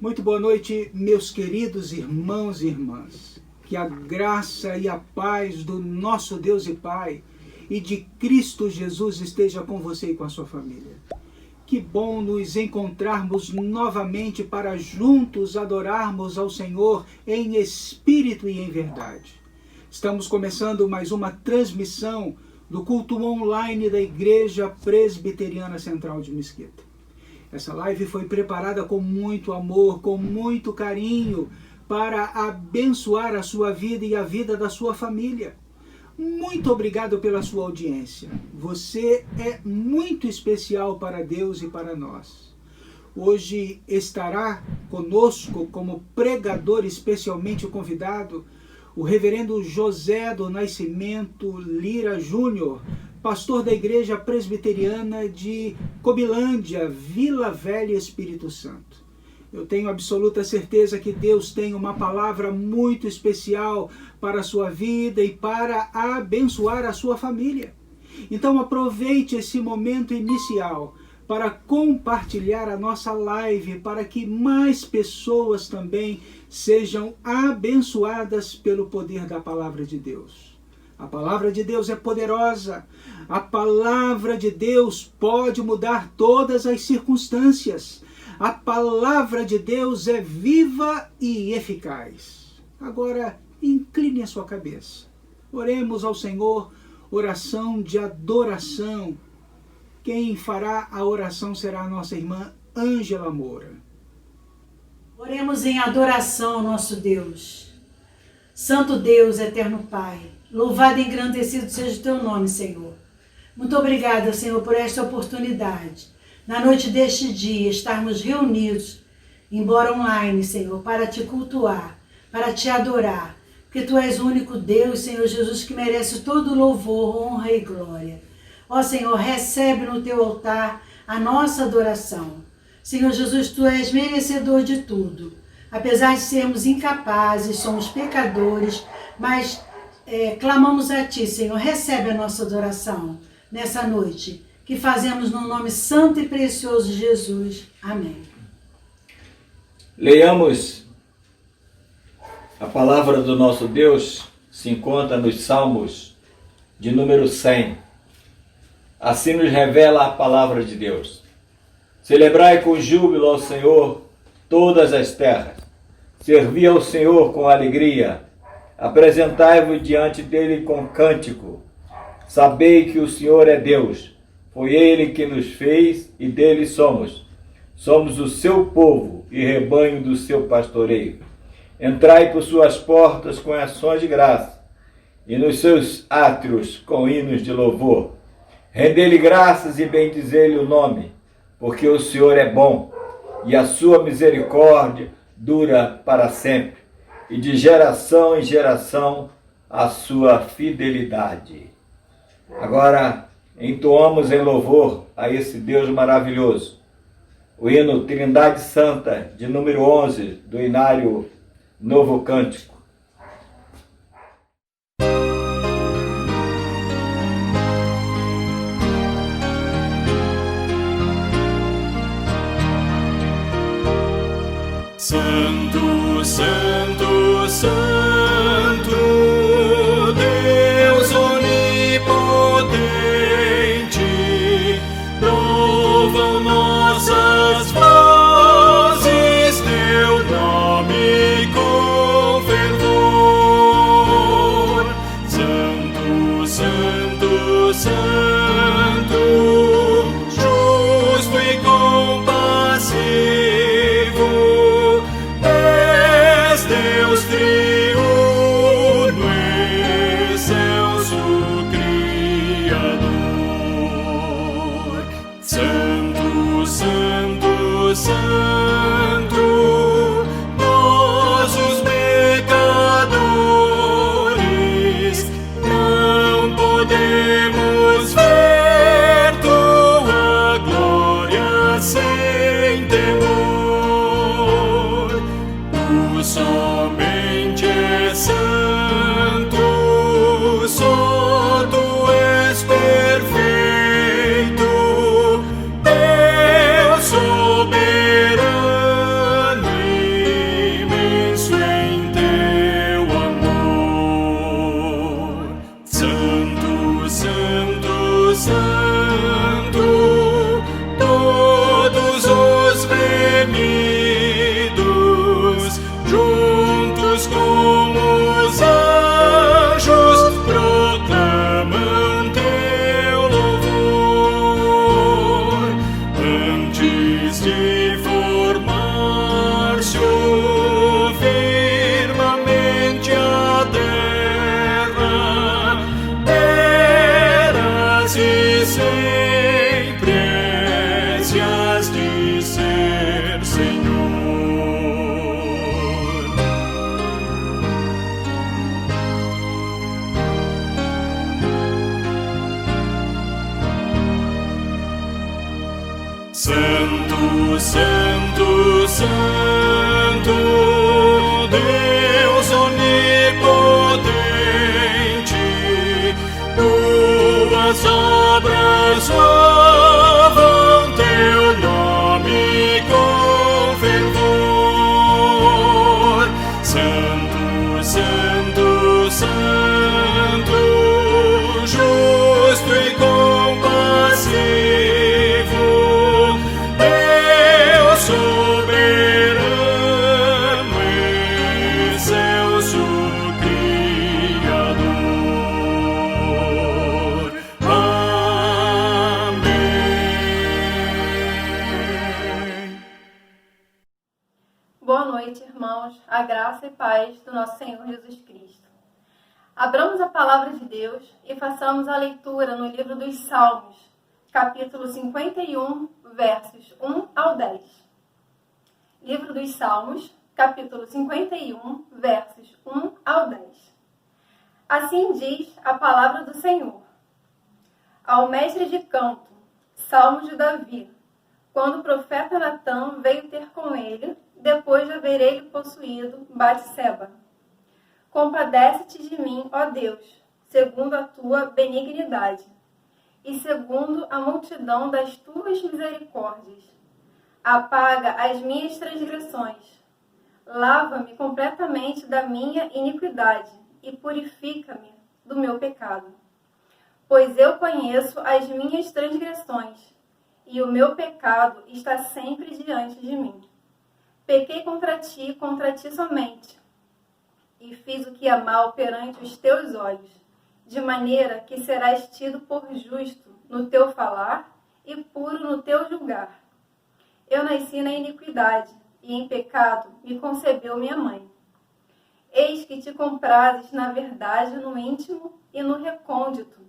Muito boa noite, meus queridos irmãos e irmãs. Que a graça e a paz do nosso Deus e Pai e de Cristo Jesus esteja com você e com a sua família. Que bom nos encontrarmos novamente para juntos adorarmos ao Senhor em espírito e em verdade. Estamos começando mais uma transmissão do culto online da Igreja Presbiteriana Central de Mesquita. Essa live foi preparada com muito amor, com muito carinho, para abençoar a sua vida e a vida da sua família. Muito obrigado pela sua audiência. Você é muito especial para Deus e para nós. Hoje estará conosco como pregador especialmente convidado o reverendo José do Nascimento Lira Júnior, pastor da Igreja Presbiteriana de Cobilândia, Vila Velha, Espírito Santo. Eu tenho absoluta certeza que Deus tem uma palavra muito especial para a sua vida e para abençoar a sua família. Então aproveite esse momento inicial para compartilhar a nossa live, para que mais pessoas também sejam abençoadas pelo poder da palavra de Deus. A palavra de Deus é poderosa. A palavra de Deus pode mudar todas as circunstâncias. A palavra de Deus é viva e eficaz. Agora, incline a sua cabeça. Oremos ao Senhor, oração de adoração. Quem fará a oração será a nossa irmã Ângela Moura. Oremos em adoração ao nosso Deus. Santo Deus, eterno Pai, louvado e engrandecido seja o teu nome, Senhor. Muito obrigada, Senhor, por esta oportunidade. Na noite deste dia, estarmos reunidos, embora online, Senhor, para te cultuar, para te adorar, porque tu és o único Deus, Senhor Jesus, que merece todo louvor, honra e glória. Ó Senhor, recebe no teu altar a nossa adoração. Senhor Jesus, tu és merecedor de tudo. Apesar de sermos incapazes, somos pecadores, mas clamamos a ti, Senhor, recebe a nossa adoração nessa noite, que fazemos no nome santo e precioso de Jesus. Amém. Leiamos a palavra do nosso Deus, se encontra nos Salmos de número 100. Assim nos revela a palavra de Deus. Celebrai com júbilo ao Senhor todas as terras. Servi ao Senhor com alegria. Apresentai-vos diante dele com cântico. Sabei que o Senhor é Deus. Foi ele que nos fez e dele somos. Somos o seu povo e rebanho do seu pastoreio. Entrai por suas portas com ações de graça e nos seus átrios com hinos de louvor. Rendei-lhe graças e bendizei-lhe o nome, porque o Senhor é bom e a sua misericórdia dura para sempre, e de geração em geração a sua fidelidade. Agora entoamos em louvor a esse Deus maravilhoso o hino Trindade Santa, de número 11, do Inário Novo Cântico. Santo, Santo, Santo, Deus onipotente, louvam nossas vozes teu nome com fervor. Santo, Santo, Santo, justo e compassivo, Deus triunfante. Santo, Santo, Santo, Deus onipotente, tuas obras louvam teu nome com fervor. Santo, Santo, Santo, justo e compassivo, Deus soberano, excelso Criador. Amém. Boa noite, irmãos. A graça e paz do nosso Senhor Jesus Cristo. Abramos a palavra de Deus e façamos a leitura no livro dos Salmos, capítulo 51, versos 1 ao 10. Livro dos Salmos, capítulo 51, versos 1 ao 10. Assim diz a palavra do Senhor. Ao mestre de canto, Salmos de Davi, quando o profeta Natã veio ter com ele, depois de haver ele possuído Batseba. Compadece-te de mim, ó Deus, segundo a tua benignidade, e segundo a multidão das tuas misericórdias. Apaga as minhas transgressões. Lava-me completamente da minha iniquidade e purifica-me do meu pecado. Pois eu conheço as minhas transgressões, e o meu pecado está sempre diante de mim. Pequei contra ti somente, e fiz o que é mal perante os teus olhos, de maneira que serás tido por justo no teu falar e puro no teu julgar. Eu nasci na iniquidade, e em pecado me concebeu minha mãe. Eis que te comprases na verdade no íntimo e no recôndito,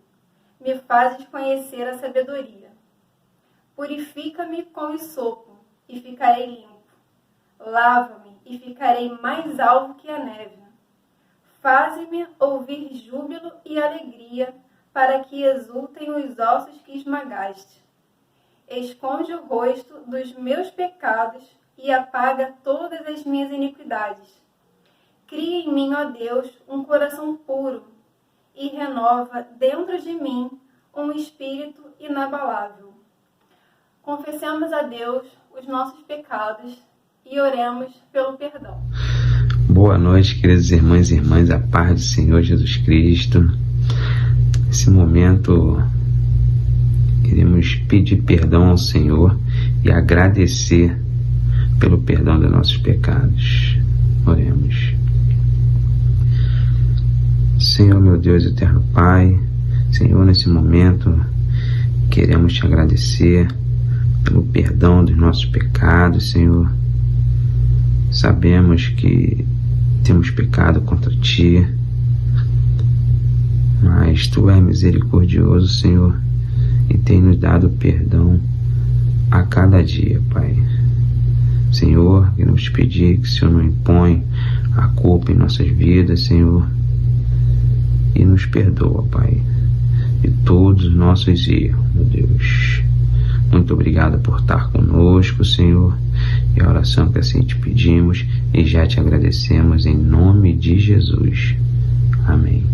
me fazes conhecer a sabedoria. Purifica-me com hisopo, e ficarei limpo. Lava-me, e ficarei mais alvo que a neve. Faze-me ouvir júbilo e alegria, para que exultem os ossos que esmagaste. Esconde o rosto dos meus pecados e apaga todas as minhas iniquidades. Cria em mim, ó Deus, um coração puro, e renova dentro de mim um espírito inabalável. Confessemos a Deus os nossos pecados e oremos pelo perdão. Boa noite, queridos irmãos e irmãs, a paz do Senhor Jesus Cristo. Nesse momento, iremos pedir perdão ao Senhor e agradecer pelo perdão dos nossos pecados. Oremos. Senhor, meu Deus, eterno Pai, Senhor, nesse momento, queremos te agradecer pelo perdão dos nossos pecados, Senhor. Sabemos que temos pecado contra Ti, mas Tu és misericordioso, Senhor, e tem nos dado perdão a cada dia, Pai. Senhor, queremos te pedir que o Senhor não impõe a culpa em nossas vidas, Senhor, e nos perdoa, Pai, de todos os nossos erros, meu Deus. Muito obrigado por estar conosco, Senhor, e a oração que assim te pedimos e já te agradecemos em nome de Jesus. Amém.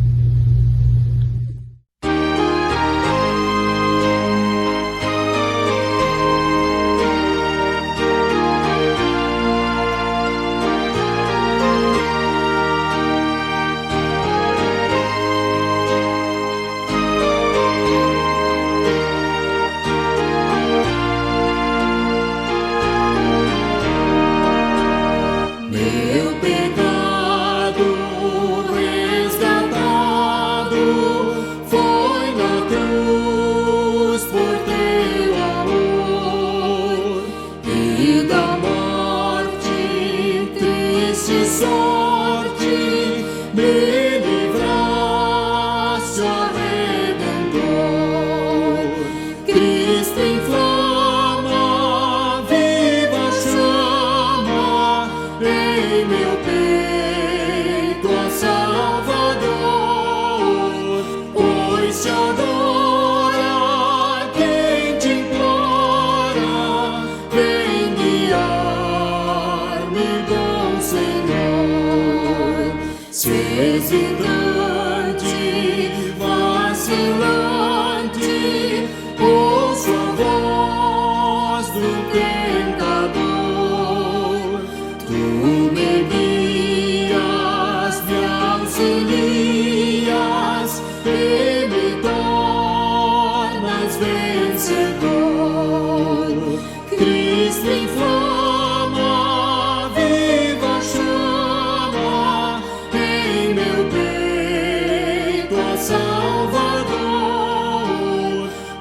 Meu pecado resgatado. ouço a voz do tentador. Tu me guias, me auxilias e me tornas vencedor. Cristo inflama, viva chama em meu peito a Salvador,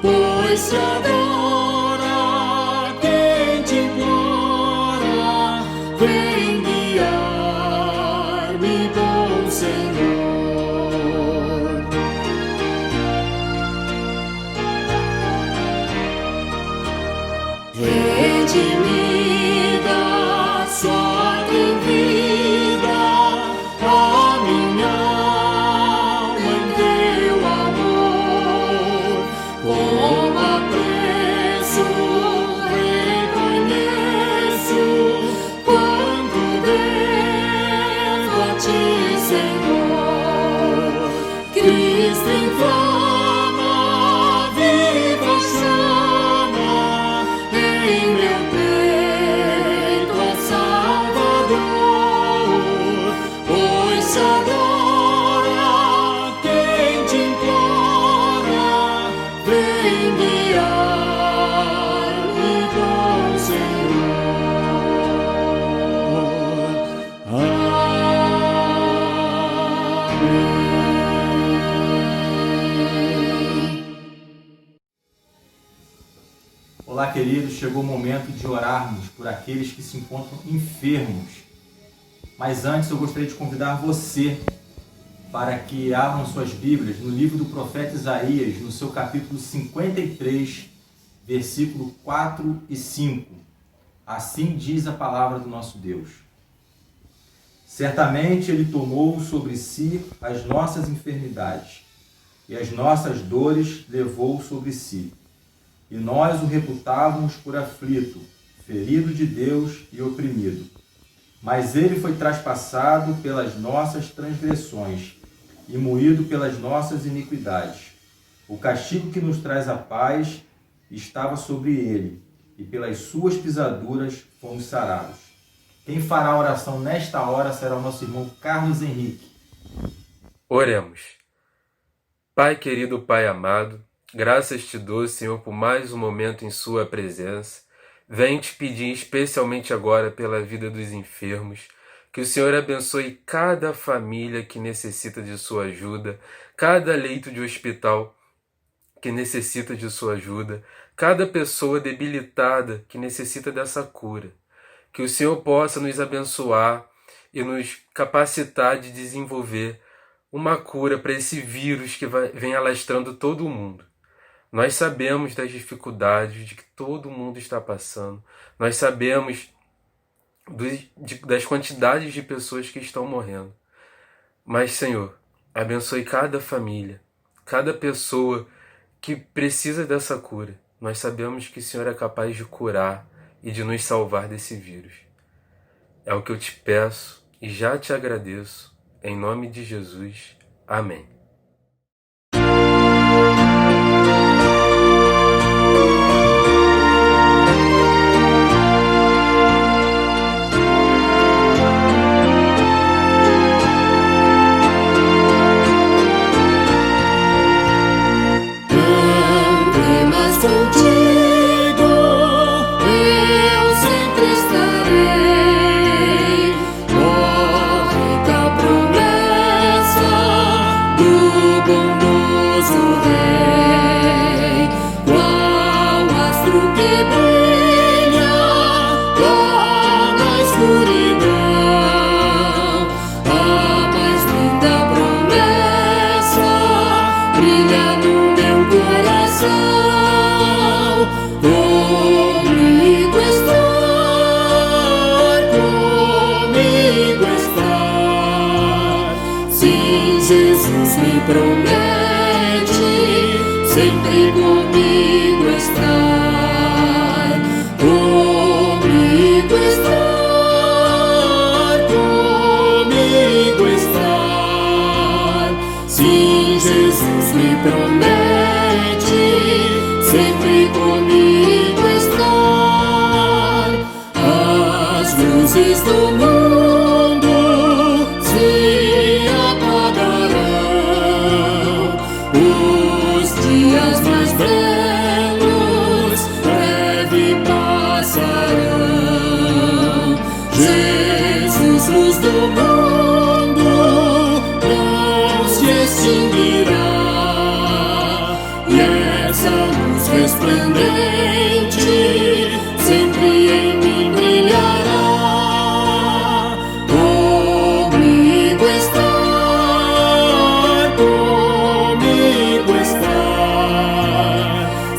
pois se adora quem te implora, vem guiar-me, bom Senhor. Redimida, só tem vida a minha alma em teu amor. Com apreço reconheço quanto devo a ti, Senhor. Cristo inflama, viva chama em meu peito a Salvador, pois se adora quem te implora, vem guiar-me, bom Senhor. Amém. Olá, queridos, chegou o momento de orarmos por aqueles que se encontram enfermos. Mas antes eu gostaria de convidar você para que abram suas Bíblias no livro do profeta Isaías, no seu capítulo 53, versículo 4 e 5. Assim diz a palavra do nosso Deus. Certamente Ele tomou sobre si as nossas enfermidades e as nossas dores levou sobre si. E nós o reputávamos por aflito, ferido de Deus e oprimido. Mas ele foi traspassado pelas nossas transgressões e moído pelas nossas iniquidades. O castigo que nos traz a paz estava sobre ele, e pelas suas pisaduras fomos sarados. Quem fará a oração nesta hora será o nosso irmão Carlos Henrique. Oremos. Pai querido, Pai amado, graças te dou, Senhor, por mais um momento em sua presença. Venho te pedir especialmente agora pela vida dos enfermos, que o Senhor abençoe cada família que necessita de sua ajuda, cada leito de hospital que necessita de sua ajuda, cada pessoa debilitada que necessita dessa cura. Que o Senhor possa nos abençoar e nos capacitar de desenvolver uma cura para esse vírus que vem alastrando todo o mundo. Nós sabemos das dificuldades de que todo mundo está passando. Nós sabemos das quantidades de pessoas que estão morrendo. Mas, Senhor, abençoe cada família, cada pessoa que precisa dessa cura. Nós sabemos que o Senhor é capaz de curar e de nos salvar desse vírus. É o que eu te peço e já te agradeço. Em nome de Jesus. Amém. Contigo eu sempre estarei. Morre da promessa do bondoso Rei, qual astro que brilha lá na escuridão. A mais linda promessa brilha no meu coração. Comigo estar. Sim, Jesus me promete sempre comigo estar. Comigo estar, comigo estar. Sim, Jesus me promete sempre comigo estar. As luzes do mundo se apagarão, os dias mais belos breve passarão. Jesus, luz do mundo, não se extinguirá, e essa luz resplendente sempre em mim brilhará. Comigo estar.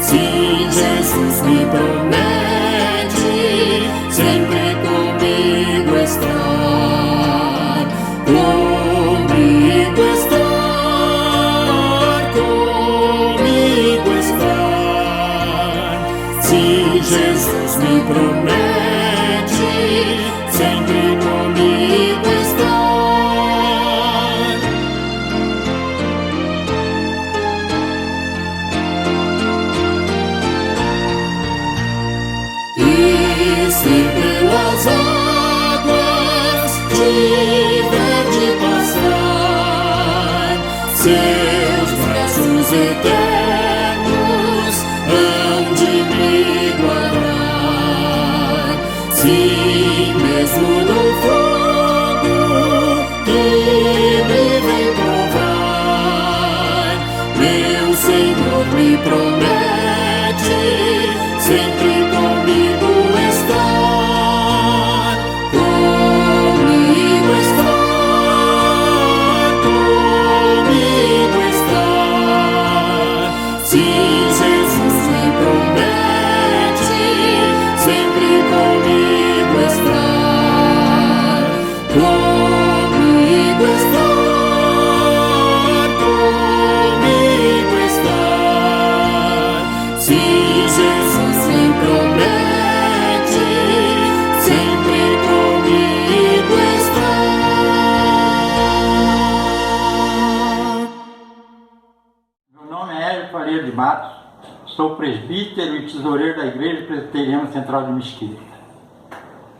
Sim, Jesus me promete sempre comigo estar. Comigo estar. Sim, Jesus me promete sempre comigo estar. E se pelas águas tiver de passar, seus braços eternos hão de me guardar. Sim, mesmo no fogo que me vem provar, meu Senhor me promete sempre comigo estar. Comigo estar. Sim, Jesus me promete sempre comigo estar. Comigo estar. Sim, Jesus me promete sempre comigo estar. Meu nome é Hélio Faria de Matos, sou presbítero e tesoureiro da Igreja Presbiteriana Central de Mesquita.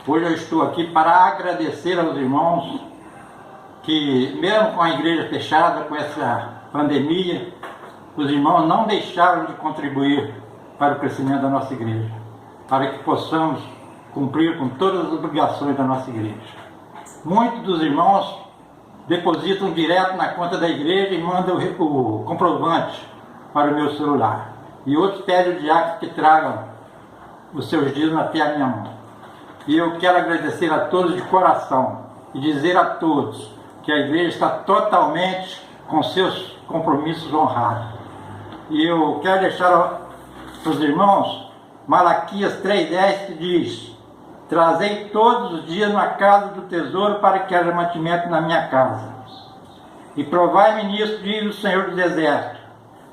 Hoje eu estou aqui para agradecer aos irmãos que, mesmo com a igreja fechada, com essa pandemia, os irmãos não deixaram de contribuir para o crescimento da nossa igreja, para que possamos cumprir com todas as obrigações da nossa igreja. Muitos dos irmãos depositam direto na conta da igreja e mandam o comprovante para o meu celular. E outros pedem o diácono que tragam os seus dízimos até a minha mão. E eu quero agradecer a todos de coração e dizer a todos que a igreja está totalmente com seus compromissos honrados. E eu quero deixar para os irmãos Malaquias 3,10, que diz: trazei todos os dias na casa do tesouro para que haja mantimento na minha casa. E provai-me nisso, diz o Senhor dos Exércitos,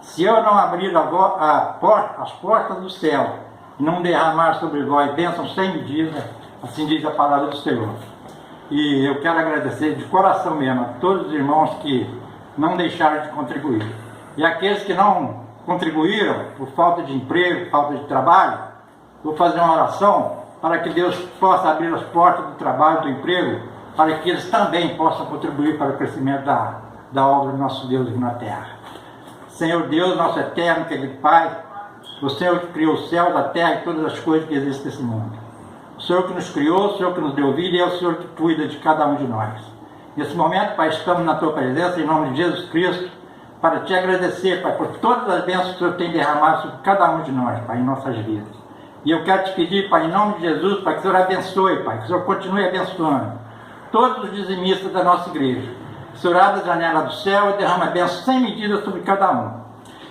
se eu não abrir as portas do céu e não derramar sobre vós bênção sem medida, assim diz a palavra do Senhor. E eu quero agradecer de coração mesmo a todos os irmãos que não deixaram de contribuir. E aqueles que não contribuíram por falta de emprego, falta de trabalho, vou fazer uma oração para que Deus possa abrir as portas do trabalho, do emprego, para que eles também possam contribuir para o crescimento da obra do nosso Deus aqui na terra. Senhor Deus, nosso eterno, querido Pai, o Senhor que criou o céu, a terra e todas as coisas que existem nesse mundo. O Senhor que nos criou, o Senhor que nos deu vida e é o Senhor que cuida de cada um de nós. Nesse momento, Pai, estamos na Tua presença, em nome de Jesus Cristo, para Te agradecer, Pai, por todas as bênçãos que o Senhor tem derramado sobre cada um de nós, Pai, em nossas vidas. E eu quero Te pedir, Pai, em nome de Jesus, Pai, que o Senhor abençoe, Pai, que o Senhor continue abençoando todos os dizimistas da nossa igreja. Que o Senhor abra a janela do céu e derrama a bênção sem medida sobre cada um.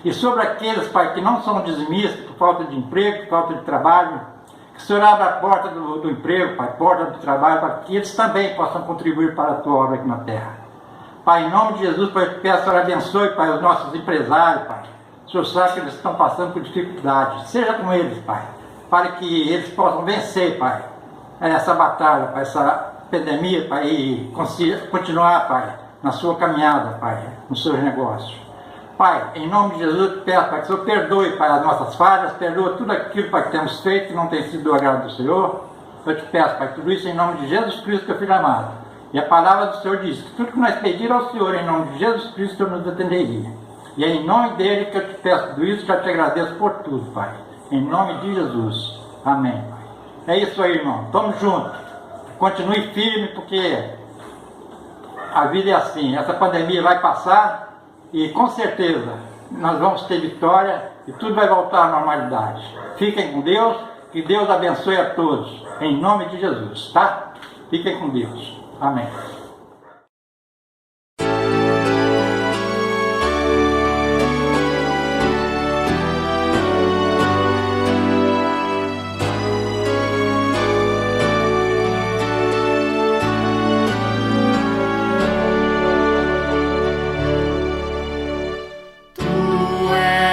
E sobre aqueles, Pai, que não são dizimistas por falta de emprego, por falta de trabalho, que o Senhor abra a porta do emprego, Pai, a porta do trabalho, para que eles também possam contribuir para a Tua obra aqui na terra. Pai, em nome de Jesus, Pai, eu te peço, que o Senhor abençoe, Pai, os nossos empresários, Pai. O Senhor sabe que eles estão passando por dificuldades. Seja com eles, Pai, para que eles possam vencer, Pai, essa batalha, Pai, essa pandemia, Pai, e continuar, Pai, na sua caminhada, Pai, nos seus negócios. Pai, em nome de Jesus, eu te peço, Pai, que o Senhor perdoe, Pai, as nossas falhas, perdoa tudo aquilo, Pai, que temos feito que não tem sido do agrado do Senhor. Eu te peço, Pai, tudo isso em nome de Jesus Cristo, teu Filho amado. E a palavra do Senhor diz que tudo que nós pedir ao Senhor, em nome de Jesus Cristo, o Senhor nos atenderia. E é em nome dele que eu te peço tudo isso, já te agradeço por tudo, Pai. Em nome de Jesus. Amém, Pai. É isso aí, irmão. Tamo junto. Continue firme, porque a vida é assim. Essa pandemia vai passar e, com certeza, nós vamos ter vitória e tudo vai voltar à normalidade. Fiquem com Deus, que Deus abençoe a todos. Em nome de Jesus, tá? Fiquem com Deus. Amém.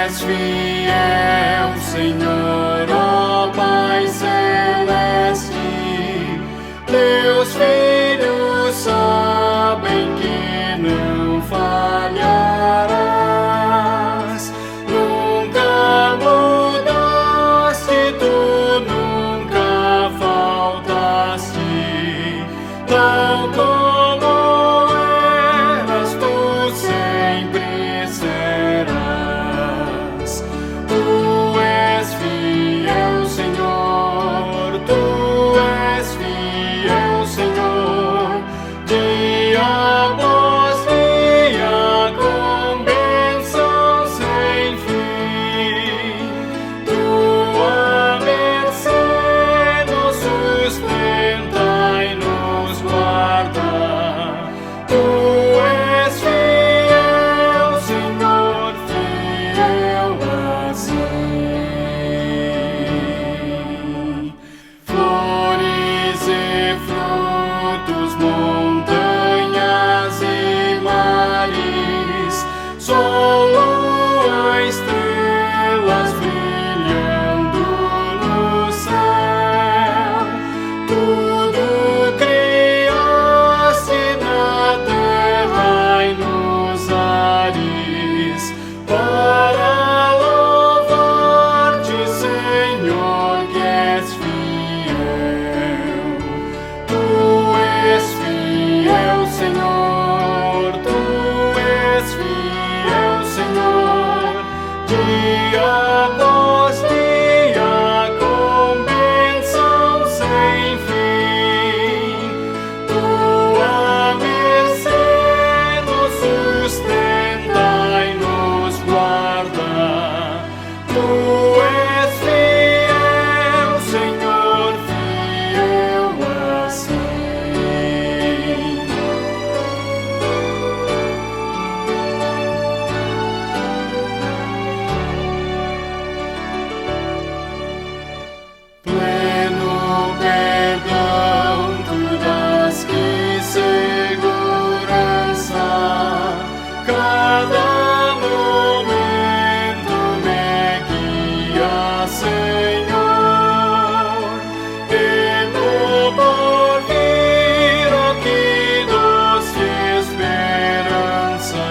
Fiel, Senhor, ó Pai Celeste, teus filhos sabem que não falharás. Nunca mudaste, tu nunca faltaste, tal como eras, tu sempre serás. Tu és fiel, Senhor, tu és fiel, Senhor, dia após dia, com bênção sem fim. Tua mercê nos sustenta e nos guarda. Tu és fiel, Senhor, fiel assim. Flores e frutos, montanhas e mares, sol, lua, estrelas brilhando no céu. Tudo criaste na terra e nos ares, para louvar-te, Senhor, que és fiel. Tu és fiel, Senhor, tu és fiel, Senhor, dia após dia, com bênção sem fim. Tua mercê nos sustenta e nos guarda. Tu és fiel, Senhor, fiel assim. Pleno perdão, tu dás que segurança. Cada momento me guia, Senhor, e no porvir, oh, que doce esperança,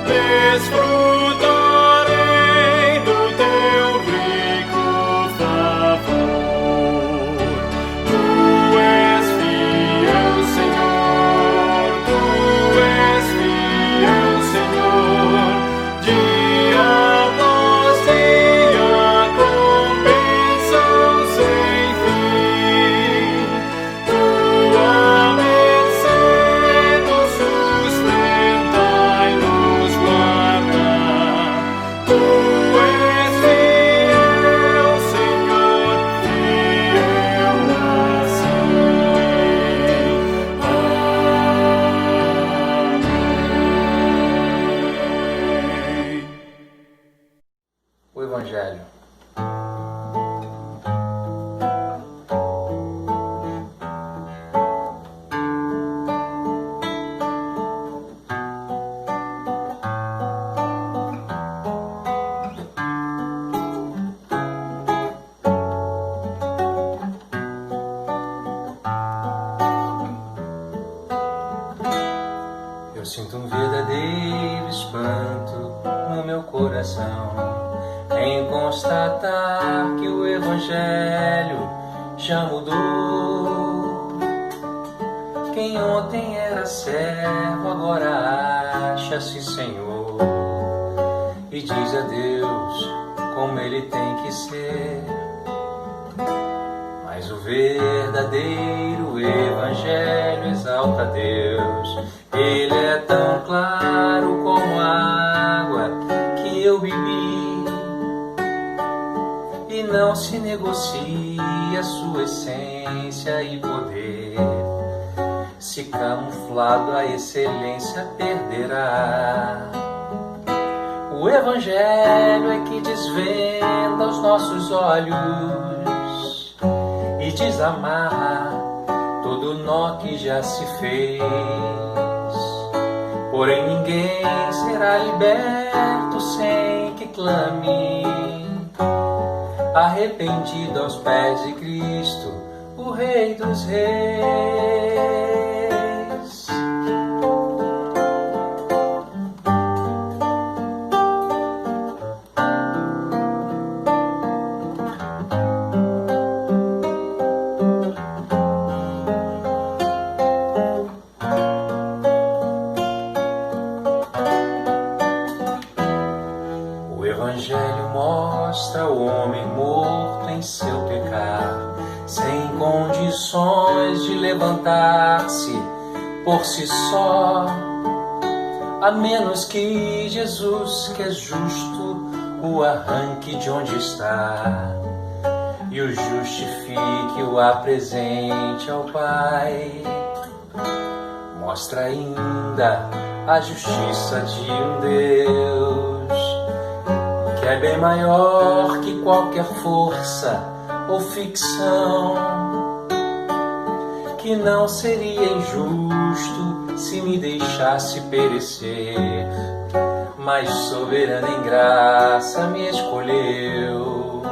desfrutarei do teu rico favor. Tu és fiel, Senhor, tu és fiel, Senhor, dia após dia, com bênção sem fim. Tua mercê nos sustenta e nos guarda. Tu és fiel, Senhor, fiel assim. Amém. O Evangelho. coração em constatar que o Evangelho já mudou. Quem ontem era servo agora acha-se Senhor e diz a Deus como Ele tem que ser. Mas o verdadeiro Evangelho exalta a Deus. Ele é tão claro como a água que eu bebi, e não se negocia sua essência e poder. Se camuflado a excelência perderá. O Evangelho é que desvenda os nossos olhos e desamarra todo nó que já se fez. Porém ninguém será liberto sem que clame, arrependido aos pés de Cristo, o Rei dos Reis. O Evangelho mostra o homem morto em seu pecado, sem condições de levantar-se por si só, a menos que Jesus, que é justo, o arranque de onde está e o justifique, o apresente ao Pai. Mostra ainda a justiça de um Deus que é bem maior que qualquer força ou ficção, que não seria injusto se me deixasse perecer, mas soberano em graça me escolheu.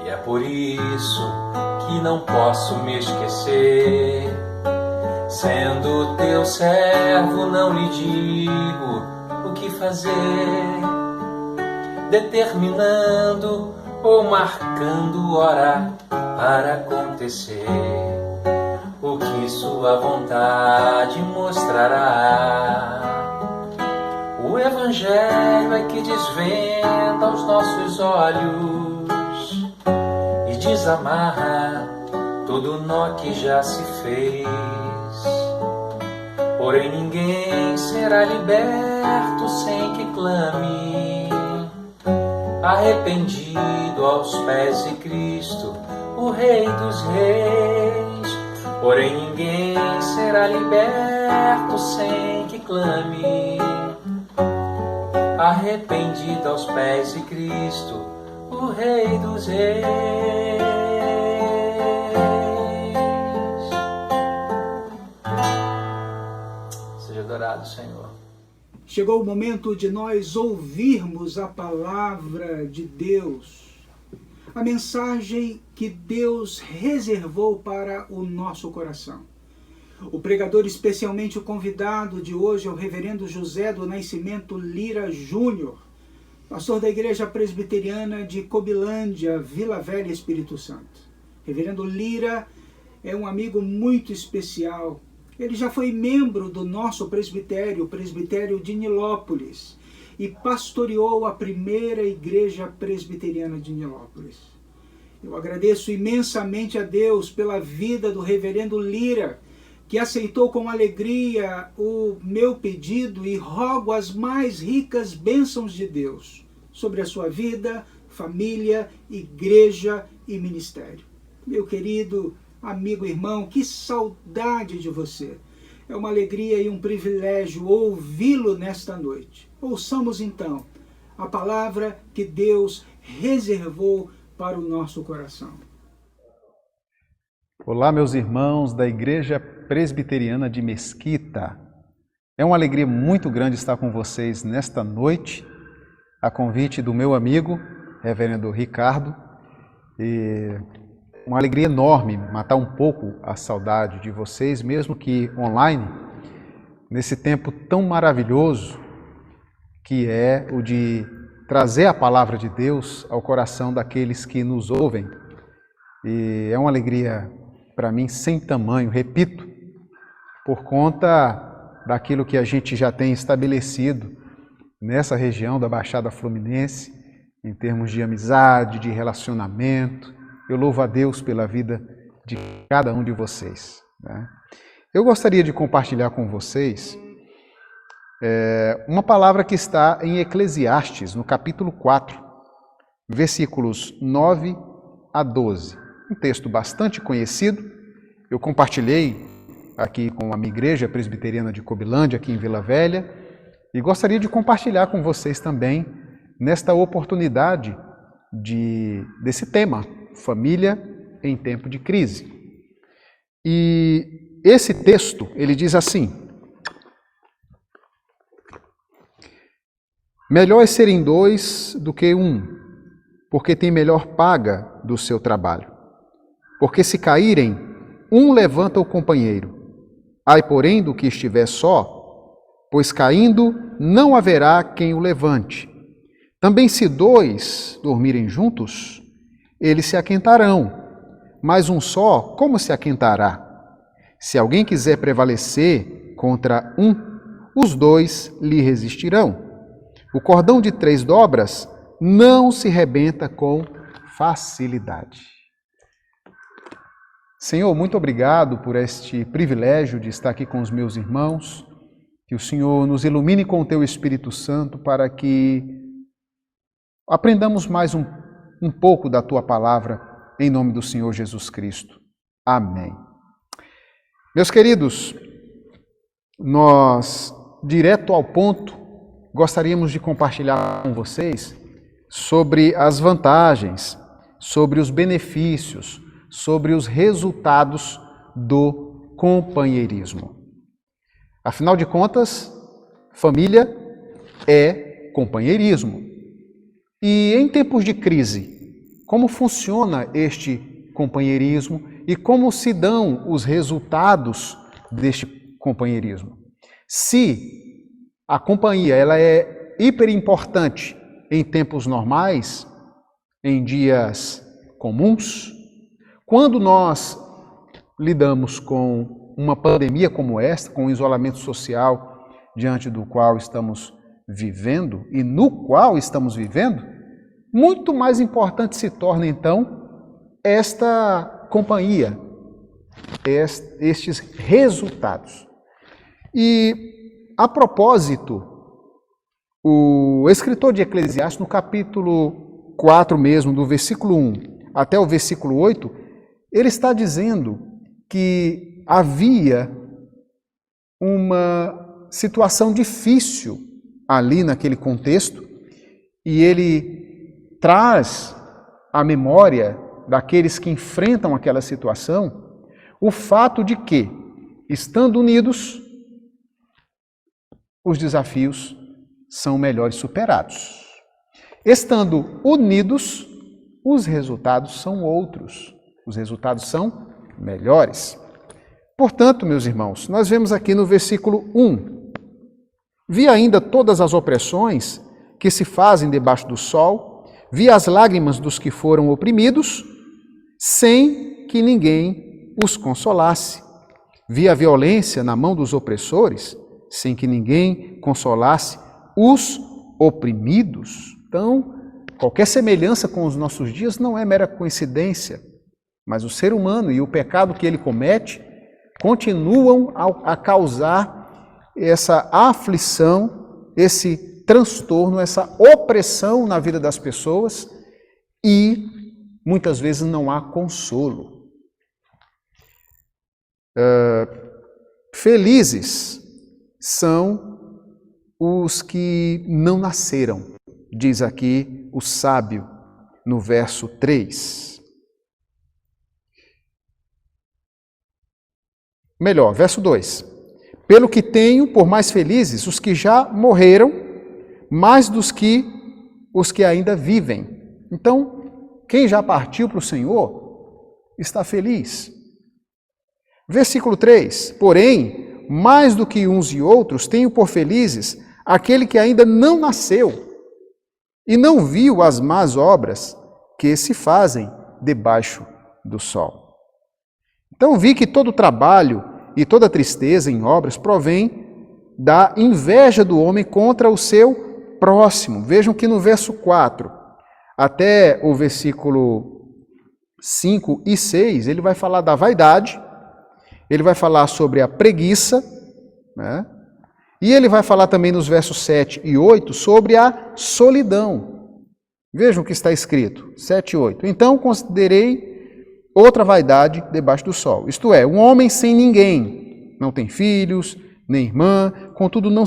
E é por isso que não posso me esquecer. Sendo teu servo, não lhe digo o que fazer, determinando ou marcando hora para acontecer o que sua vontade mostrará. O Evangelho é que desvenda os nossos olhos e desamarra todo nó que já se fez. Porém ninguém será liberto sem que clame, arrependido aos pés de Cristo, o Rei dos Reis. Porém ninguém será liberto sem que clame, arrependido aos pés de Cristo, o Rei dos Reis. Seja adorado, Senhor. Chegou o momento de nós ouvirmos a palavra de Deus, a mensagem que Deus reservou para o nosso coração. O pregador especialmente convidado de hoje é o reverendo José do Nascimento Lira Júnior, pastor da Igreja Presbiteriana de Cobilândia, Vila Velha, Espírito Santo. Reverendo Lira é um amigo muito especial. Ele já foi membro do nosso presbitério, o presbitério de Nilópolis, e pastoreou a primeira igreja presbiteriana de Nilópolis. Eu agradeço imensamente a Deus pela vida do reverendo Lira, que aceitou com alegria o meu pedido, e rogo as mais ricas bênçãos de Deus sobre a sua vida, família, igreja e ministério. Meu querido amigo, irmão, que saudade de você. É uma alegria e um privilégio ouvi-lo nesta noite. Ouçamos então a palavra que Deus reservou para o nosso coração. Olá, meus irmãos da Igreja Presbiteriana de Mesquita. É uma alegria muito grande estar com vocês nesta noite, a convite do meu amigo, reverendo Ricardo, e uma alegria enorme matar um pouco a saudade de vocês, mesmo que online, nesse tempo tão maravilhoso que é o de trazer a palavra de Deus ao coração daqueles que nos ouvem. E é uma alegria para mim sem tamanho, repito, por conta daquilo que a gente já tem estabelecido nessa região da Baixada Fluminense, em termos de amizade, de relacionamento. Eu louvo a Deus pela vida de cada um de vocês, né? Eu gostaria de compartilhar com vocês uma palavra que está em Eclesiastes, no capítulo 4, versículos 9 a 12. Um texto bastante conhecido. Eu compartilhei aqui com a minha igreja presbiteriana de Cobilândia, aqui em Vila Velha, e gostaria de compartilhar com vocês também nesta oportunidade desse tema, família em tempo de crise. E esse texto, ele diz assim: melhor é serem dois do que um, porque tem melhor paga do seu trabalho. Porque se caírem, um levanta o companheiro. Ai, porém, do que estiver só, pois caindo não haverá quem o levante. Também se dois dormirem juntos, eles se aquentarão, mas um só, como se aquentará? Se alguém quiser prevalecer contra um, os dois lhe resistirão. O cordão de 3 dobras não se rebenta com facilidade. Senhor, muito obrigado por este privilégio de estar aqui com os meus irmãos. Que o Senhor nos ilumine com o Teu Espírito Santo para que aprendamos mais um pouco da Tua palavra, em nome do Senhor Jesus Cristo. Amém. Meus queridos, nós, direto ao ponto, gostaríamos de compartilhar com vocês sobre as vantagens, sobre os benefícios, sobre os resultados do companheirismo. Afinal de contas, família é companheirismo. E em tempos de crise, como funciona este companheirismo e como se dão os resultados deste companheirismo? Se a companhia ela é hiper importante em tempos normais, em dias comuns, quando nós lidamos com uma pandemia como esta, com o isolamento social diante do qual estamos vivendo e no qual estamos vivendo, muito mais importante se torna então esta companhia, estes resultados. E a propósito, o escritor de Eclesiastes, no capítulo 4 mesmo, do versículo 1 até o versículo 8, ele está dizendo que havia uma situação difícil ali naquele contexto, e ele traz à memória daqueles que enfrentam aquela situação o fato de que, estando unidos, os desafios são melhores superados. Estando unidos, os resultados são outros. Os resultados são melhores. Portanto, meus irmãos, nós vemos aqui no versículo 1: vi ainda todas as opressões que se fazem debaixo do sol, vi as lágrimas dos que foram oprimidos, sem que ninguém os consolasse. Vi a violência na mão dos opressores, sem que ninguém consolasse os oprimidos. Então, qualquer semelhança com os nossos dias não é mera coincidência, mas o ser humano e o pecado que ele comete continuam a causar essa aflição, esse transtorno, essa opressão na vida das pessoas, e muitas vezes não há consolo. Felizes são os que não nasceram, diz aqui o sábio no verso 3. Melhor, verso 2. Pelo que tenho por mais felizes os que já morreram, mais dos que os que ainda vivem. Então, quem já partiu para o Senhor está feliz. Versículo 3. Porém, mais do que uns e outros, tenho por felizes aquele que ainda não nasceu e não viu as más obras que se fazem debaixo do sol. Então vi que todo trabalho e toda tristeza em obras provém da inveja do homem contra o seu próximo. Vejam que no verso 4 até o versículo 5 e 6, ele vai falar da vaidade, ele vai falar sobre a preguiça, né? E ele vai falar também nos versos 7 e 8 sobre a solidão. Vejam o que está escrito, 7 e 8. Então considerei outra vaidade debaixo do sol, isto é, um homem sem ninguém, não tem filhos, nem irmã, contudo não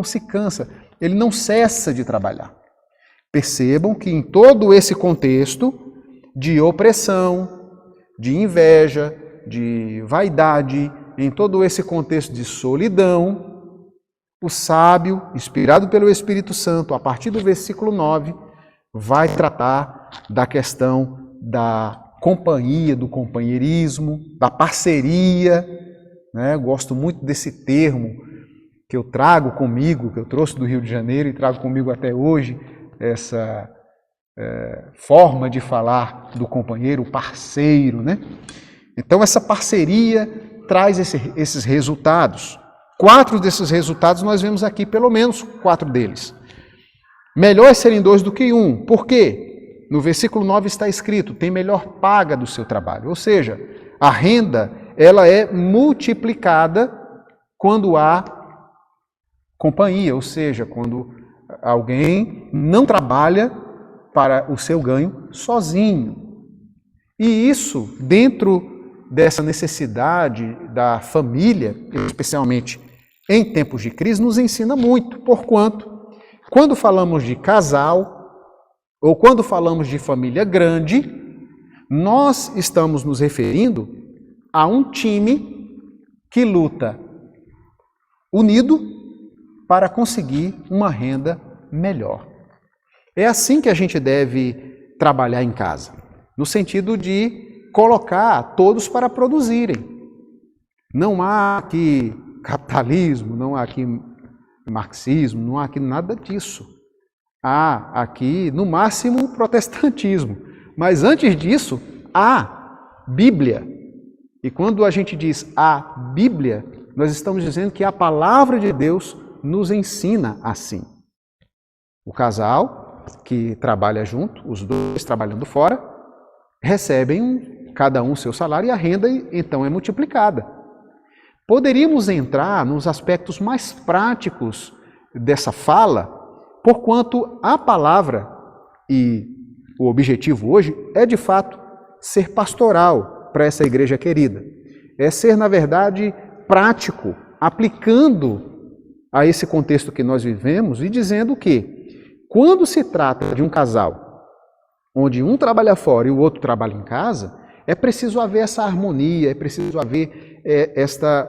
se cansa, ele não cessa de trabalhar. Percebam que em todo esse contexto de opressão, de inveja, de vaidade, em todo esse contexto de solidão, o sábio, inspirado pelo Espírito Santo, a partir do versículo 9, vai tratar da questão da companhia, do companheirismo, da parceria, né? Gosto muito desse termo que eu trago comigo, que eu trouxe do Rio de Janeiro e trago comigo até hoje, essa forma de falar do companheiro, o parceiro, né? Então essa parceria traz esses resultados. 4 desses resultados nós vemos aqui, pelo menos 4 deles. Melhor é serem 2 do que 1. Por quê? No versículo 9 está escrito, tem melhor paga do seu trabalho. Ou seja, a renda ela é multiplicada quando há companhia, ou seja, quando alguém não trabalha para o seu ganho sozinho. E isso, dentro dessa necessidade da família, especialmente em tempos de crise, nos ensina muito, porquanto, quando falamos de casal, ou quando falamos de família grande, nós estamos nos referindo a um time que luta unido para conseguir uma renda melhor. É assim que a gente deve trabalhar em casa, no sentido de colocar todos para produzirem. Não há aqui capitalismo, não há aqui marxismo, não há aqui nada disso. Há aqui, no máximo, protestantismo. Mas antes disso, há Bíblia. E quando a gente diz a Bíblia, nós estamos dizendo que a palavra de Deus nos ensina assim. O casal que trabalha junto, os dois trabalhando fora, recebem cada um seu salário e a renda então é multiplicada. Poderíamos entrar nos aspectos mais práticos dessa fala, porquanto a palavra e o objetivo hoje é de fato ser pastoral para essa igreja querida. É ser, na verdade, prático, aplicando a esse contexto que nós vivemos e dizendo que quando se trata de um casal onde um trabalha fora e o outro trabalha em casa, é preciso haver essa harmonia, é preciso haver esta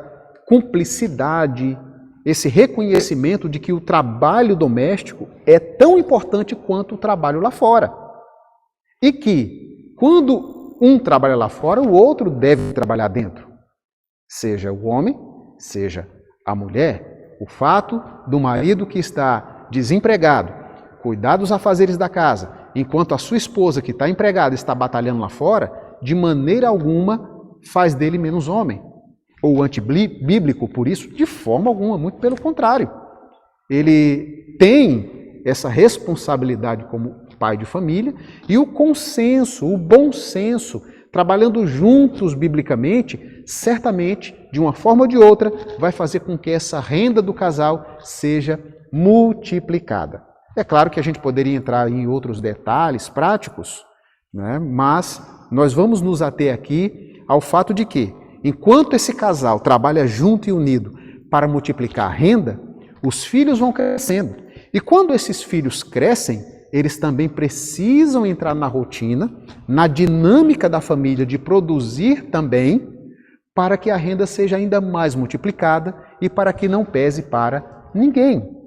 cumplicidade, esse reconhecimento de que o trabalho doméstico é tão importante quanto o trabalho lá fora. E que, quando um trabalha lá fora, o outro deve trabalhar dentro. Seja o homem, seja a mulher. O fato do marido que está desempregado cuidar dos afazeres da casa, enquanto a sua esposa que está empregada está batalhando lá fora, de maneira alguma faz dele menos homem. Ou antibíblico por isso, de forma alguma, muito pelo contrário. Ele tem essa responsabilidade como pai de família e o consenso, o bom senso, trabalhando juntos biblicamente, certamente, de uma forma ou de outra, vai fazer com que essa renda do casal seja multiplicada. É claro que a gente poderia entrar em outros detalhes práticos, né? Mas nós vamos nos ater aqui ao fato de que, enquanto esse casal trabalha junto e unido para multiplicar a renda, os filhos vão crescendo. E quando esses filhos crescem, eles também precisam entrar na rotina, na dinâmica da família de produzir também, para que a renda seja ainda mais multiplicada e para que não pese para ninguém.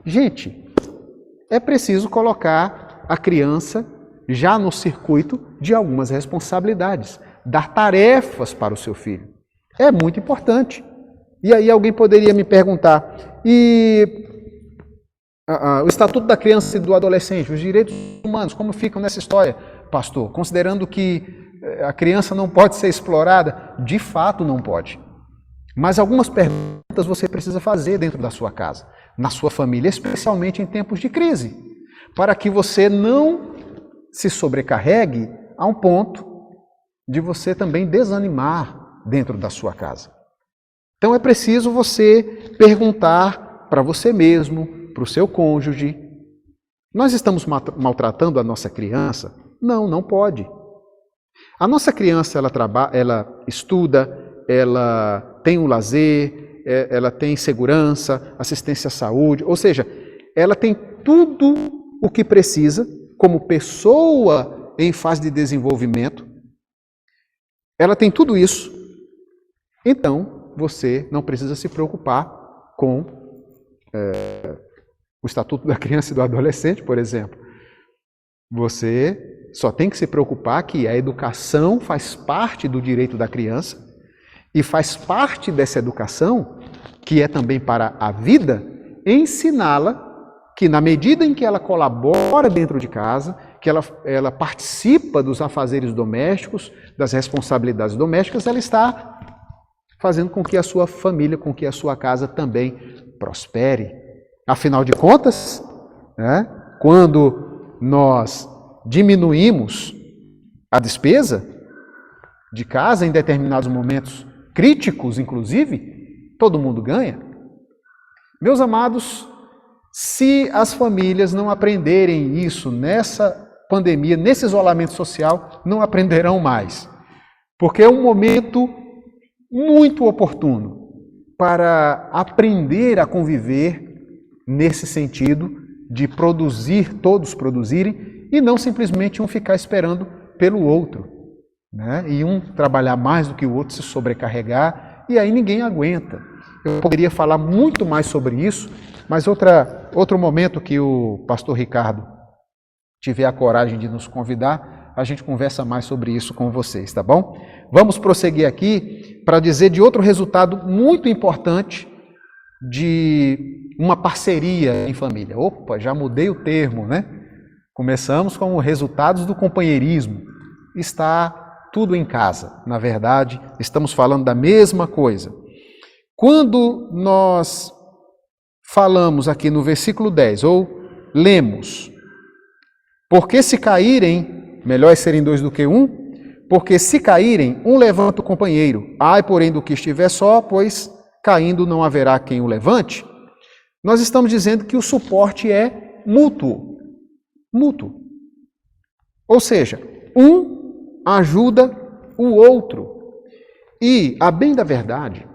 Gente, é preciso colocar a criança já no circuito de algumas responsabilidades, dar tarefas para o seu filho. É muito importante. E aí alguém poderia me perguntar, e o Estatuto da Criança e do Adolescente, os direitos humanos, como ficam nessa história, pastor? Considerando que a criança não pode ser explorada, de fato não pode. Mas algumas perguntas você precisa fazer dentro da sua casa, na sua família, especialmente em tempos de crise, para que você não se sobrecarregue a um ponto de você também desanimar dentro da sua casa. Então é preciso você perguntar para você mesmo, para o seu cônjuge: nós estamos maltratando a nossa criança? Não, não pode. A nossa criança, ela estuda, ela tem um lazer, ela tem segurança, assistência à saúde, ou seja, ela tem tudo o que precisa como pessoa em fase de desenvolvimento. Ela tem tudo isso. Então, você não precisa se preocupar com o Estatuto da Criança e do Adolescente, por exemplo. Você só tem que se preocupar que a educação faz parte do direito da criança e faz parte dessa educação, que é também para a vida, ensiná-la que na medida em que ela colabora dentro de casa, que ela participa dos afazeres domésticos, das responsabilidades domésticas, ela está fazendo com que a sua família, com que a sua casa também prospere. Afinal de contas, quando nós diminuímos a despesa de casa em determinados momentos críticos, inclusive, todo mundo ganha. Meus amados, se as famílias não aprenderem isso nessa pandemia, nesse isolamento social, não aprenderão mais. Porque é um momento muito oportuno para aprender a conviver nesse sentido de produzir, todos produzirem, e não simplesmente um ficar esperando pelo outro, né? E um trabalhar mais do que o outro, se sobrecarregar, e aí ninguém aguenta. Eu poderia falar muito mais sobre isso, mas outro momento que o pastor Ricardo tiver a coragem de nos convidar, a gente conversa mais sobre isso com vocês, tá bom? Vamos prosseguir aqui para dizer de outro resultado muito importante de uma parceria em família. Opa, já mudei o termo, né? Começamos com os resultados do companheirismo. Está tudo em casa, na verdade, estamos falando da mesma coisa. Quando nós falamos aqui no versículo 10, ou lemos, porque se caírem, melhor é serem dois do que um, porque se caírem, um levanta o companheiro. Ai, porém, do que estiver só, pois caindo não haverá quem o levante. Nós estamos dizendo que o suporte é mútuo. Mútuo. Ou seja, um ajuda o outro. E, a bem da verdade,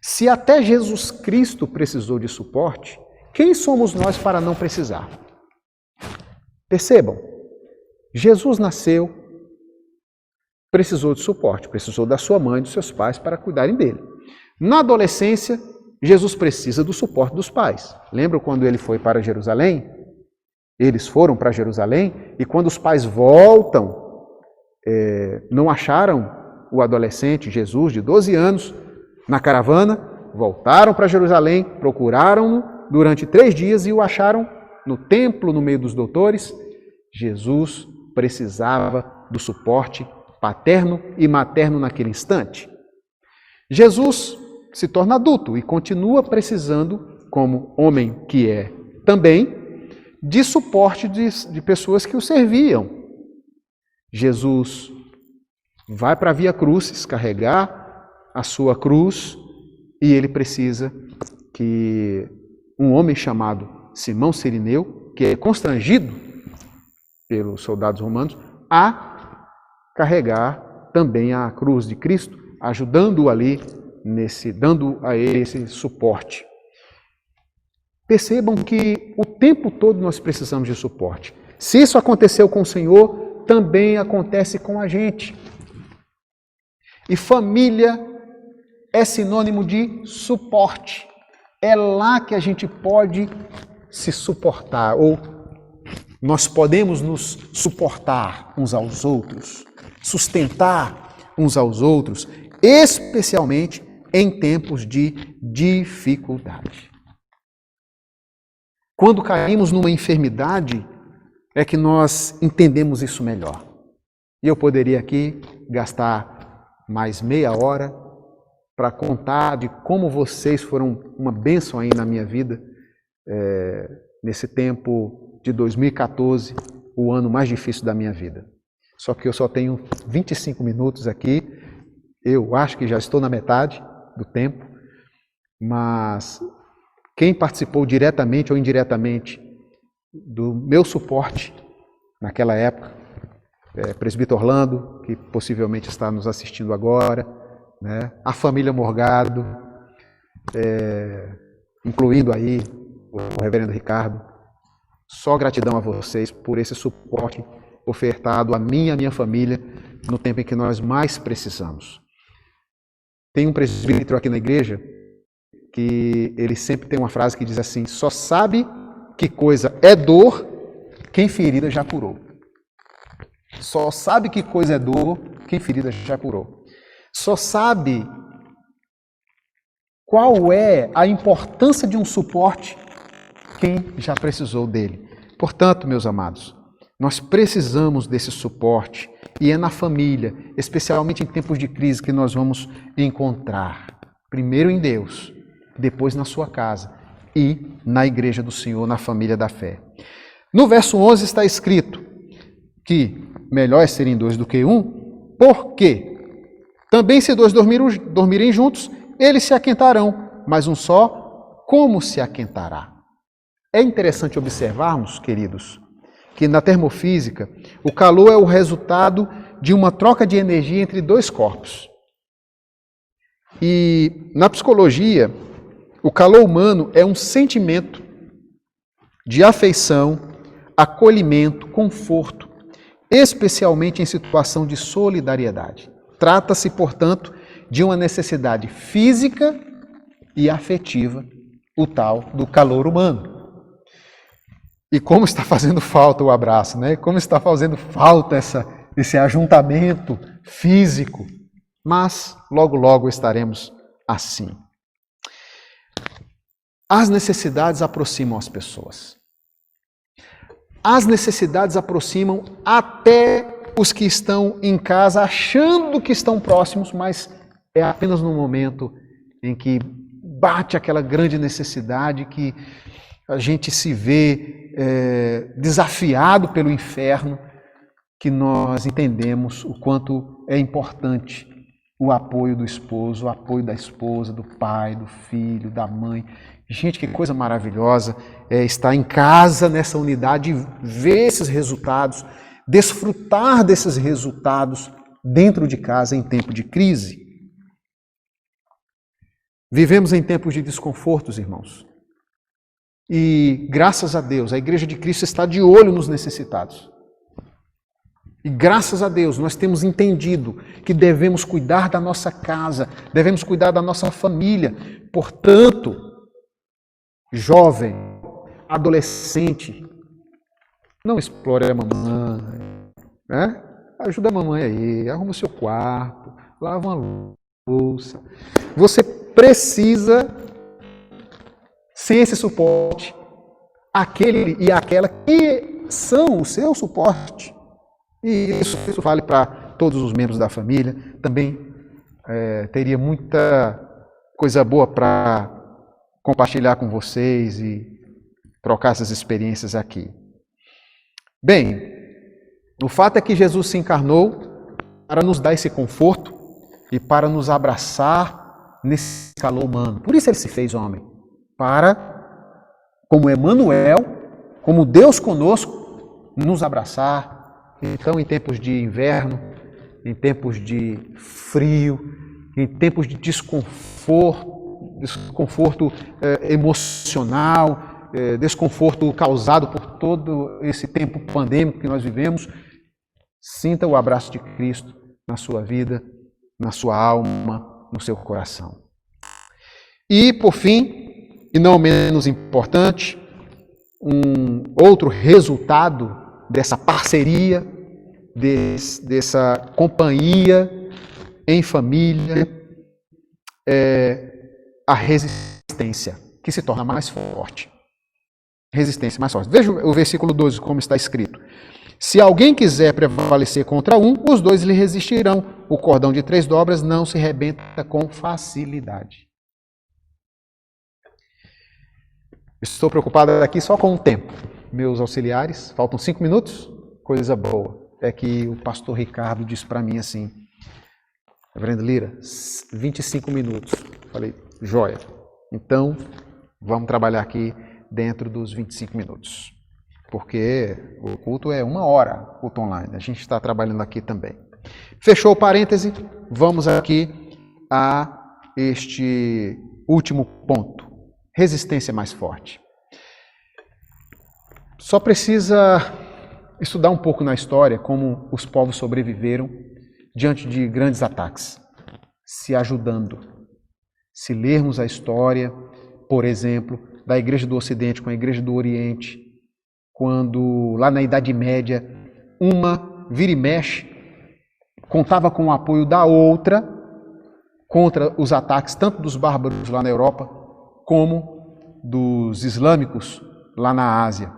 se até Jesus Cristo precisou de suporte, quem somos nós para não precisar? Percebam, Jesus nasceu, precisou de suporte, precisou da sua mãe e dos seus pais para cuidarem dele. Na adolescência, Jesus precisa do suporte dos pais. Lembram quando ele foi para Jerusalém? Eles foram para Jerusalém e quando os pais voltam, não acharam o adolescente Jesus de 12 anos na caravana, voltaram para Jerusalém, procuraram-no durante 3 dias e o acharam no templo, no meio dos doutores. Jesus precisava do suporte paterno e materno naquele instante. Jesus se torna adulto e continua precisando, como homem que é também, de suporte de pessoas que o serviam. Jesus vai para a Via Crucis carregar a sua cruz e ele precisa que um homem chamado Simão Cirineu, que é constrangido pelos soldados romanos, a carregar também a cruz de Cristo, ajudando-o ali, dando a ele esse suporte. Percebam que o tempo todo nós precisamos de suporte. Se isso aconteceu com o Senhor, também acontece com a gente. E família é sinônimo de suporte. É lá que a gente pode se suportar, ou nós podemos nos suportar uns aos outros, sustentar uns aos outros, especialmente em tempos de dificuldade. Quando caímos numa enfermidade, é que nós entendemos isso melhor. E eu poderia aqui gastar mais meia hora para contar de como vocês foram uma bênção aí na minha vida, nesse tempo de 2014, o ano mais difícil da minha vida. Só que eu só tenho 25 minutos aqui, eu acho que já estou na metade do tempo, mas quem participou diretamente ou indiretamente do meu suporte naquela época, presbítero Orlando, que possivelmente está nos assistindo agora, né? A família Morgado, incluindo aí o reverendo Ricardo, só gratidão a vocês por esse suporte ofertado a mim e a minha família no tempo em que nós mais precisamos. Tem um presbítero aqui na igreja que ele sempre tem uma frase que diz assim: só sabe que coisa é dor quem ferida já curou. Só sabe que coisa é dor quem ferida já curou. Só sabe qual é a importância de um suporte quem já precisou dele. Portanto, meus amados, nós precisamos desse suporte e é na família, especialmente em tempos de crise, que nós vamos encontrar. Primeiro em Deus, depois na sua casa e na igreja do Senhor, na família da fé. No verso 11 está escrito que melhor é serem dois do que um, porque também se dois dormirem juntos, eles se aquentarão, mas um só, como se aquentará? É interessante observarmos, queridos, que na termofísica, o calor é o resultado de uma troca de energia entre dois corpos. E na psicologia, o calor humano é um sentimento de afeição, acolhimento, conforto, especialmente em situação de solidariedade. Trata-se, portanto, de uma necessidade física e afetiva, o tal do calor humano. E como está fazendo falta o abraço, né? Como está fazendo falta esse ajuntamento físico. Mas logo, logo estaremos assim. As necessidades aproximam as pessoas. As necessidades aproximam até os que estão em casa achando que estão próximos, mas é apenas no momento em que bate aquela grande necessidade que a gente se vê desafiado pelo inferno, que nós entendemos o quanto é importante o apoio do esposo, o apoio da esposa, do pai, do filho, da mãe. Gente, que coisa maravilhosa é estar em casa nessa unidade e ver esses resultados, desfrutar desses resultados dentro de casa em tempo de crise. Vivemos em tempos de desconfortos, irmãos. E, graças a Deus, a Igreja de Cristo está de olho nos necessitados. E, graças a Deus, nós temos entendido que devemos cuidar da nossa casa, devemos cuidar da nossa família. Portanto, jovem, adolescente, não explore a mamãe, né? Ajuda a mamãe aí, arruma o seu quarto, lava uma louça. Você precisa, sem esse suporte, aquele e aquela que são o seu suporte. E isso vale para todos os membros da família. Também teria muita coisa boa para compartilhar com vocês e trocar essas experiências aqui. Bem, o fato é que Jesus se encarnou para nos dar esse conforto e para nos abraçar nesse calor humano. Por isso ele se fez homem, para, como Emanuel, como Deus conosco, nos abraçar. Então, em tempos de inverno, em tempos de frio, em tempos de desconforto emocional, desconforto causado por todo esse tempo pandêmico que nós vivemos, sinta o abraço de Cristo na sua vida, na sua alma, no seu coração. E, por fim, e não menos importante, um outro resultado dessa parceria, dessa companhia em família, a resistência, que se torna mais forte. Resistência mais forte. Veja o versículo 12, como está escrito. Se alguém quiser prevalecer contra um, os dois lhe resistirão. O cordão de 3 dobras não se rebenta com facilidade. Estou preocupado aqui só com o tempo. Meus auxiliares, faltam 5 minutos? Coisa boa. É que o pastor Ricardo disse para mim assim, Reverendo Lira, 25 minutos. Falei, joia. Então, vamos trabalhar aqui dentro dos 25 minutos. Porque o culto é 1 hora, culto online. A gente está trabalhando aqui também. Fechou o parêntese, vamos aqui a este último ponto. Resistência mais forte. Só precisa estudar um pouco na história como os povos sobreviveram diante de grandes ataques, se ajudando. Se lermos a história, por exemplo, da Igreja do Ocidente com a Igreja do Oriente, quando lá na Idade Média, uma vira e mexe, contava com o apoio da outra contra os ataques tanto dos bárbaros lá na Europa, como dos islâmicos lá na Ásia.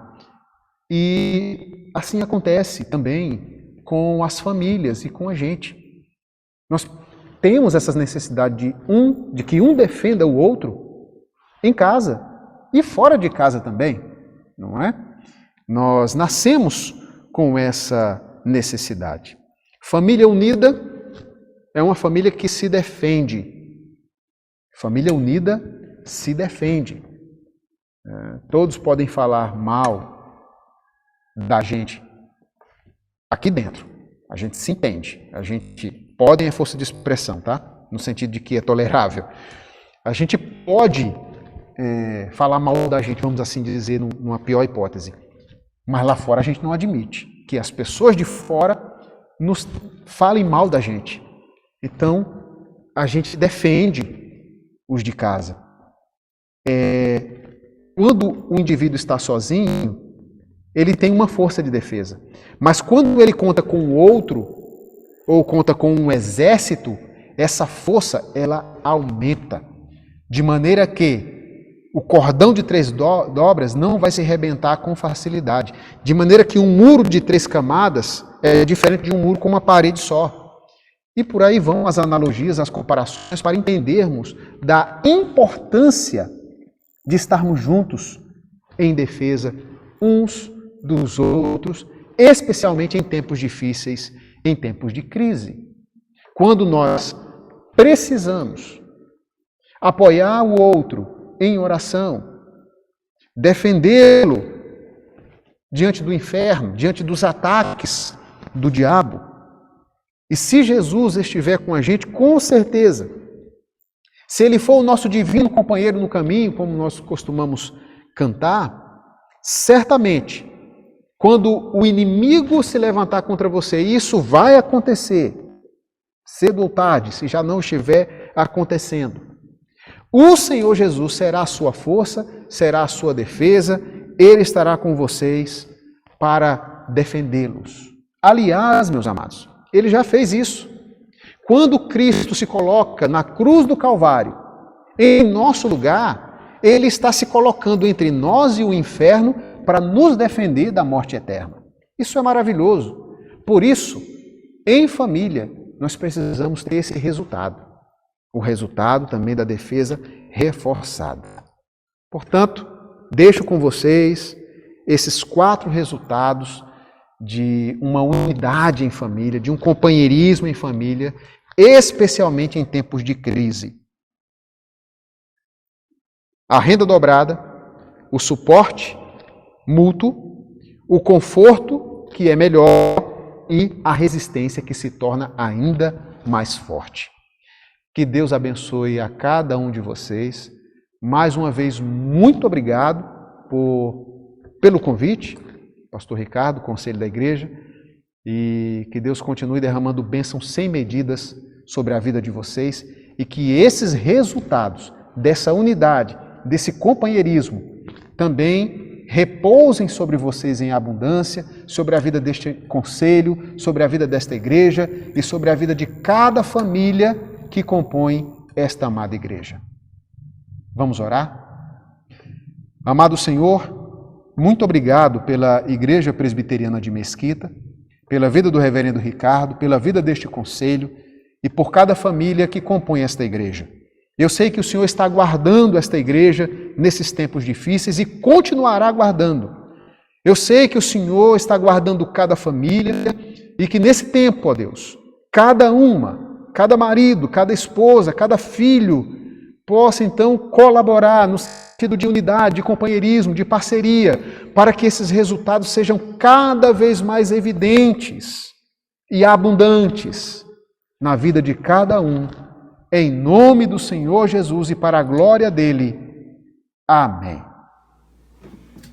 E assim acontece também com as famílias e com a gente. Nós temos essa necessidade de que um defenda o outro em casa e fora de casa também, não é? Nós nascemos com essa necessidade. Família unida é uma família que se defende. Família unida se defende. Todos podem falar mal da gente aqui dentro. A gente se entende. A gente pode é força de expressão, tá? No sentido de que é tolerável. A gente pode falar mal da gente, vamos assim dizer, numa pior hipótese. Mas lá fora a gente não admite que as pessoas de fora nos falem mal da gente. Então, a gente defende os de casa. Quando o indivíduo está sozinho, ele tem uma força de defesa. Mas quando ele conta com o outro, ou conta com um exército, essa força ela aumenta. De maneira que o cordão de 3 dobras não vai se rebentar com facilidade. De maneira que um muro de 3 camadas é diferente de um muro com uma parede só. E por aí vão as analogias, as comparações, para entendermos da importância de estarmos juntos em defesa uns dos outros, especialmente em tempos difíceis, em tempos de crise. Quando nós precisamos apoiar o outro em oração, defendê-lo diante do inferno, diante dos ataques do diabo. E se Jesus estiver com a gente, com certeza, se ele for o nosso divino companheiro no caminho, como nós costumamos cantar, certamente, quando o inimigo se levantar contra você, e isso vai acontecer, cedo ou tarde, se já não estiver acontecendo, o Senhor Jesus será a sua força, será a sua defesa, Ele estará com vocês para defendê-los. Aliás, meus amados, Ele já fez isso. Quando Cristo se coloca na cruz do Calvário, em nosso lugar, Ele está se colocando entre nós e o inferno para nos defender da morte eterna. Isso é maravilhoso. Por isso, em família, nós precisamos ter esse resultado. O resultado também da defesa reforçada. Portanto, deixo com vocês esses 4 resultados de uma unidade em família, de um companheirismo em família, especialmente em tempos de crise. A renda dobrada, o suporte mútuo, o conforto que é melhor e a resistência que se torna ainda mais forte. Que Deus abençoe a cada um de vocês. Mais uma vez, muito obrigado pelo convite, pastor Ricardo, conselho da igreja, e que Deus continue derramando bênçãos sem medidas sobre a vida de vocês e que esses resultados dessa unidade, desse companheirismo, também repousem sobre vocês em abundância, sobre a vida deste conselho, sobre a vida desta igreja e sobre a vida de cada família que compõe esta amada igreja. Vamos orar? Amado Senhor, muito obrigado pela Igreja Presbiteriana de Mesquita, pela vida do reverendo Ricardo, pela vida deste conselho e por cada família que compõe esta igreja. Eu sei que o Senhor está guardando esta igreja nesses tempos difíceis e continuará guardando. Eu sei que o Senhor está guardando cada família e que nesse tempo, ó Deus, cada marido, cada esposa, cada filho possa então colaborar no sentido de unidade, de companheirismo, de parceria, para que esses resultados sejam cada vez mais evidentes e abundantes na vida de cada um, em nome do Senhor Jesus e para a glória dele. Amém.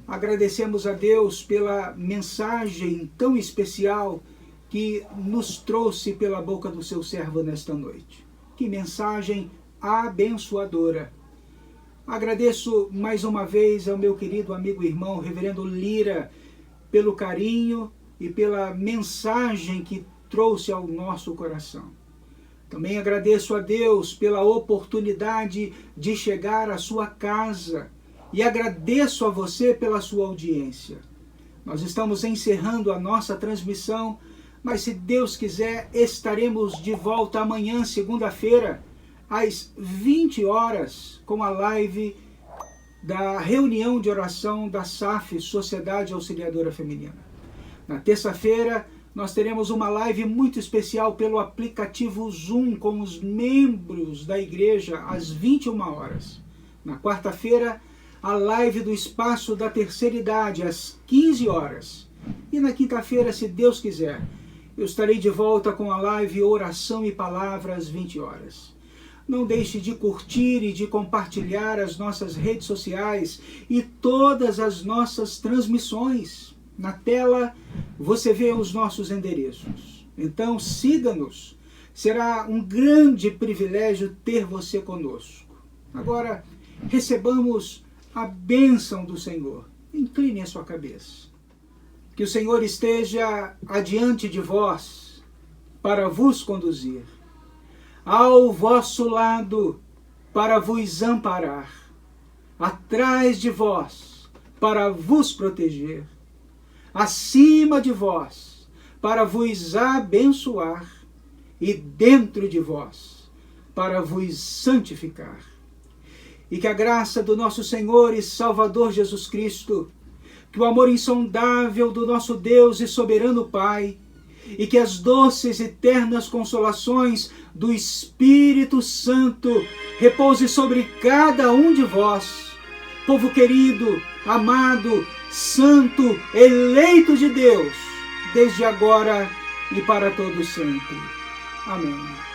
Agradecemos a Deus pela mensagem tão especial que nos trouxe pela boca do seu servo nesta noite. Que mensagem abençoadora. Agradeço mais uma vez ao meu querido amigo e irmão, reverendo Lira, pelo carinho e pela mensagem que trouxe ao nosso coração. Também agradeço a Deus pela oportunidade de chegar à sua casa e agradeço a você pela sua audiência. Nós estamos encerrando a nossa transmissão, mas se Deus quiser, estaremos de volta amanhã, segunda-feira, às 20 horas, com a live da reunião de oração da SAF, Sociedade Auxiliadora Feminina. Na terça-feira, nós teremos uma live muito especial pelo aplicativo Zoom com os membros da igreja às 21 horas. Na quarta-feira, a live do Espaço da Terceira Idade às 15 horas. E na quinta-feira, se Deus quiser, eu estarei de volta com a live Oração e Palavra às 20 horas. Não deixe de curtir e de compartilhar as nossas redes sociais e todas as nossas transmissões. Na tela você vê os nossos endereços. Então siga-nos. Será um grande privilégio ter você conosco. Agora recebamos a bênção do Senhor. Incline a sua cabeça. Que o Senhor esteja adiante de vós para vos conduzir, ao vosso lado para vos amparar, atrás de vós para vos proteger, acima de vós para vos abençoar e dentro de vós para vos santificar. E que a graça do nosso Senhor e Salvador Jesus Cristo, que o amor insondável do nosso Deus e soberano Pai, e que as doces e ternas consolações do Espírito Santo repouse sobre cada um de vós, povo querido, amado, santo, eleito de Deus, desde agora e para todo sempre. Amém.